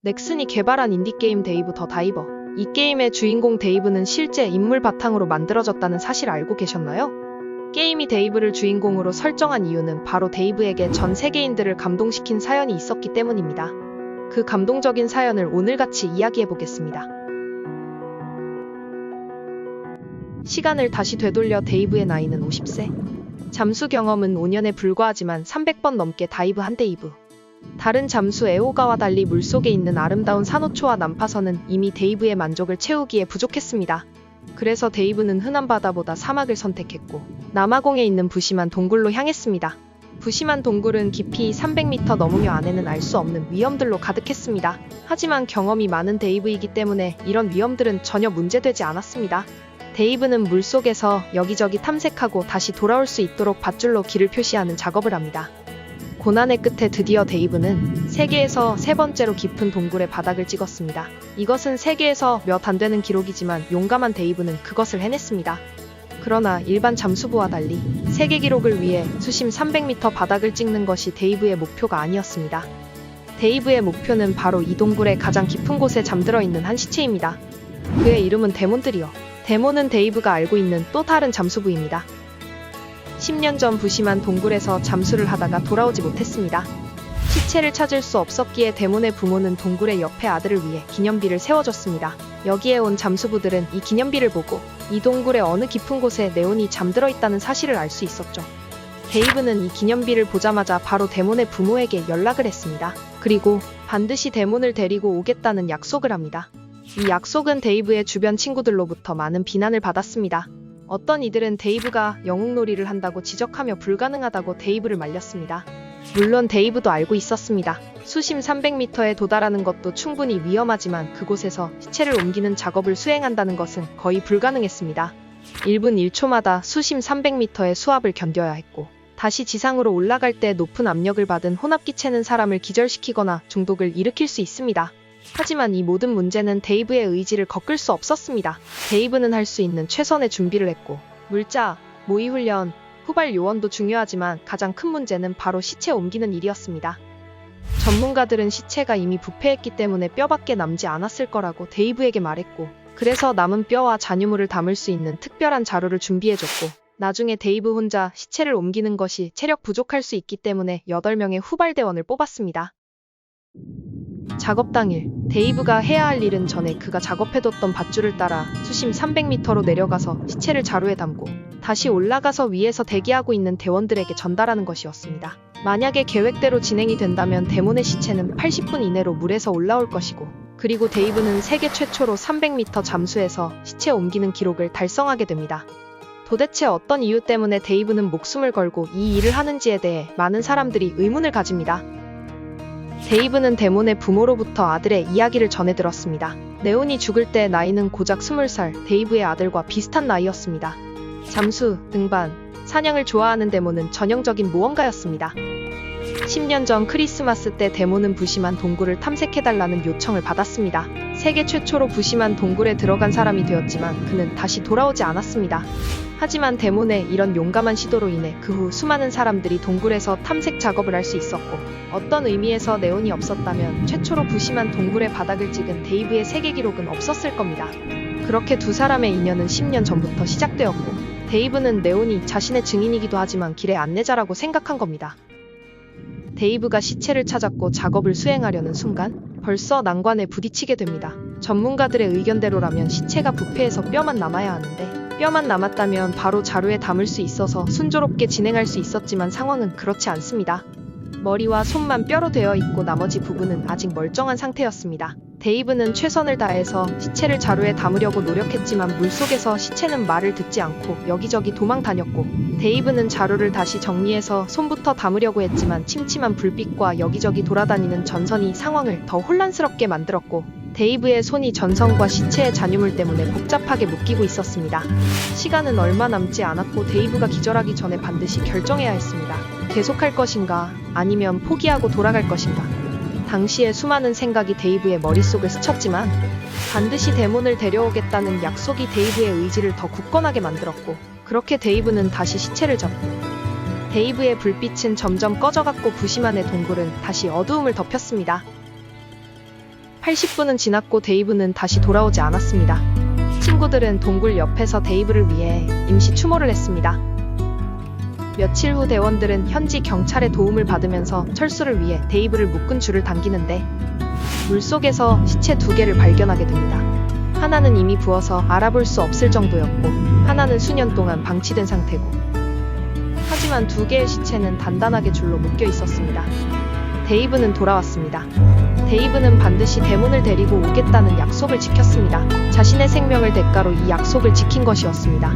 넥슨이 개발한 인디게임 데이브 더 다이버. 이 게임의 주인공 데이브는 실제 인물 바탕으로 만들어졌다는 사실 알고 계셨나요? 게임이 데이브를 주인공으로 설정한 이유는 바로 데이브에게 전 세계인들을 감동시킨 사연이 있었기 때문입니다. 그 감동적인 사연을 오늘 같이 이야기해보겠습니다. 시간을 다시 되돌려 데이브의 나이는 50세. 잠수 경험은 5년에 불과하지만 300번 넘게 다이브한 데이브. 다른 잠수 애호가와 달리 물속에 있는 아름다운 산호초와 난파선은 이미 데이브의 만족을 채우기에 부족했습니다. 그래서 데이브는 흔한 바다보다 사막을 선택했고 남아공에 있는 부심한 동굴로 향했습니다. 부심한 동굴은 깊이 300m 넘으며 안에는 알 수 없는 위험들로 가득했습니다. 하지만 경험이 많은 데이브이기 때문에 이런 위험들은 전혀 문제되지 않았습니다. 데이브는 물속에서 여기저기 탐색하고 다시 돌아올 수 있도록 밧줄로 길을 표시하는 작업을 합니다. 고난의 끝에 드디어 데이브는 세계에서 세 번째로 깊은 동굴의 바닥을 찍었습니다. 이것은 세계에서 몇 안 되는 기록이지만 용감한 데이브는 그것을 해냈습니다. 그러나 일반 잠수부와 달리 세계 기록을 위해 수심 300m 바닥을 찍는 것이 데이브의 목표가 아니었습니다. 데이브의 목표는 바로 이 동굴의 가장 깊은 곳에 잠들어 있는 한 시체입니다. 그의 이름은 데몬들이요. 데몬은 데이브가 알고 있는 또 다른 잠수부입니다. 10년 전 부심한 동굴에서 잠수를 하다가 돌아오지 못했습니다. 시체를 찾을 수 없었기에 데몬의 부모는 동굴의 옆에 아들을 위해 기념비를 세워줬습니다. 여기에 온 잠수부들은 이 기념비를 보고 이 동굴의 어느 깊은 곳에 네온이 잠들어 있다는 사실을 알 수 있었죠. 데이브는 이 기념비를 보자마자 바로 데몬의 부모에게 연락을 했습니다. 그리고 반드시 데몬을 데리고 오겠다는 약속을 합니다. 이 약속은 데이브의 주변 친구들로부터 많은 비난을 받았습니다. 어떤 이들은 데이브가 영웅놀이를 한다고 지적하며 불가능하다고 데이브를 말렸습니다. 물론 데이브도 알고 있었습니다. 수심 300m에 도달하는 것도 충분히 위험하지만 그곳에서 시체를 옮기는 작업을 수행한다는 것은 거의 불가능했습니다. 1분 1초마다 수심 300m의 수압을 견뎌야 했고 다시 지상으로 올라갈 때 높은 압력을 받은 혼합기체는 사람을 기절시키거나 중독을 일으킬 수 있습니다. 하지만 이 모든 문제는 데이브의 의지를 꺾을 수 없었습니다. 데이브는 할 수 있는 최선의 준비를 했고 물자, 모의훈련, 후발 요원도 중요하지만 가장 큰 문제는 바로 시체 옮기는 일이었습니다. 전문가들은 시체가 이미 부패했기 때문에 뼈밖에 남지 않았을 거라고 데이브에게 말했고 그래서 남은 뼈와 잔유물을 담을 수 있는 특별한 자루를 준비해줬고 나중에 데이브 혼자 시체를 옮기는 것이 체력 부족할 수 있기 때문에 8명의 후발대원을 뽑았습니다. 작업 당일, 데이브가 해야 할 일은 전에 그가 작업해뒀던 밧줄을 따라 수심 300m로 내려가서 시체를 자루에 담고 다시 올라가서 위에서 대기하고 있는 대원들에게 전달하는 것이었습니다. 만약에 계획대로 진행이 된다면 데몬의 시체는 80분 이내로 물에서 올라올 것이고 그리고 데이브는 세계 최초로 300m 잠수해서 시체 옮기는 기록을 달성하게 됩니다. 도대체 어떤 이유 때문에 데이브는 목숨을 걸고 이 일을 하는지에 대해 많은 사람들이 의문을 가집니다. 데이브는 데몬의 부모로부터 아들의 이야기를 전해 들었습니다. 네온이 죽을 때 나이는 고작 20살, 데이브의 아들과 비슷한 나이였습니다. 잠수, 등반, 사냥을 좋아하는 데몬은 전형적인 모험가였습니다. 10년 전 크리스마스 때 데몬은 부심한 동굴을 탐색해달라는 요청을 받았습니다. 세계 최초로 부심한 동굴에 들어간 사람이 되었지만 그는 다시 돌아오지 않았습니다. 하지만 데몬의 이런 용감한 시도로 인해 그 후 수많은 사람들이 동굴에서 탐색 작업을 할 수 있었고 어떤 의미에서 네온이 없었다면 최초로 부심한 동굴의 바닥을 찍은 데이브의 세계 기록은 없었을 겁니다. 그렇게 두 사람의 인연은 10년 전부터 시작되었고 데이브는 네온이 자신의 증인이기도 하지만 길의 안내자라고 생각한 겁니다. 데이브가 시체를 찾았고 작업을 수행하려는 순간 벌써 난관에 부딪히게 됩니다. 전문가들의 의견대로라면 시체가 부패해서 뼈만 남아야 하는데 뼈만 남았다면 바로 자루에 담을 수 있어서 순조롭게 진행할 수 있었지만 상황은 그렇지 않습니다. 머리와 손만 뼈로 되어 있고 나머지 부분은 아직 멀쩡한 상태였습니다. 데이브는 최선을 다해서 시체를 자루에 담으려고 노력했지만 물속에서 시체는 말을 듣지 않고 여기저기 도망 다녔고 데이브는 자루를 다시 정리해서 손부터 담으려고 했지만 침침한 불빛과 여기저기 돌아다니는 전선이 상황을 더 혼란스럽게 만들었고 데이브의 손이 전선과 시체의 잔유물 때문에 복잡하게 묶이고 있었습니다. 시간은 얼마 남지 않았고 데이브가 기절하기 전에 반드시 결정해야 했습니다. 계속할 것인가 아니면 포기하고 돌아갈 것인가. 당시에 수많은 생각이 데이브의 머릿속을 스쳤지만 반드시 데몬을 데려오겠다는 약속이 데이브의 의지를 더 굳건하게 만들었고 그렇게 데이브는 다시 시체를 잡고 데이브의 불빛은 점점 꺼져갔고 부심 안의 동굴은 다시 어두움을 덮였습니다. 80분은 지났고 데이브는 다시 돌아오지 않았습니다. 친구들은 동굴 옆에서 데이브를 위해 임시 추모를 했습니다. 며칠 후 대원들은 현지 경찰의 도움을 받으면서 철수를 위해 데이브를 묶은 줄을 당기는데 물속에서 시체 2개를 발견하게 됩니다. 하나는 이미 부어서 알아볼 수 없을 정도였고 하나는 수년 동안 방치된 상태고, 하지만 2개의 시체는 단단하게 줄로 묶여 있었습니다. 데이브는 돌아왔습니다. 데이브는 반드시 데몬을 데리고 오겠다는 약속을 지켰습니다. 자신의 생명을 대가로 이 약속을 지킨 것이었습니다.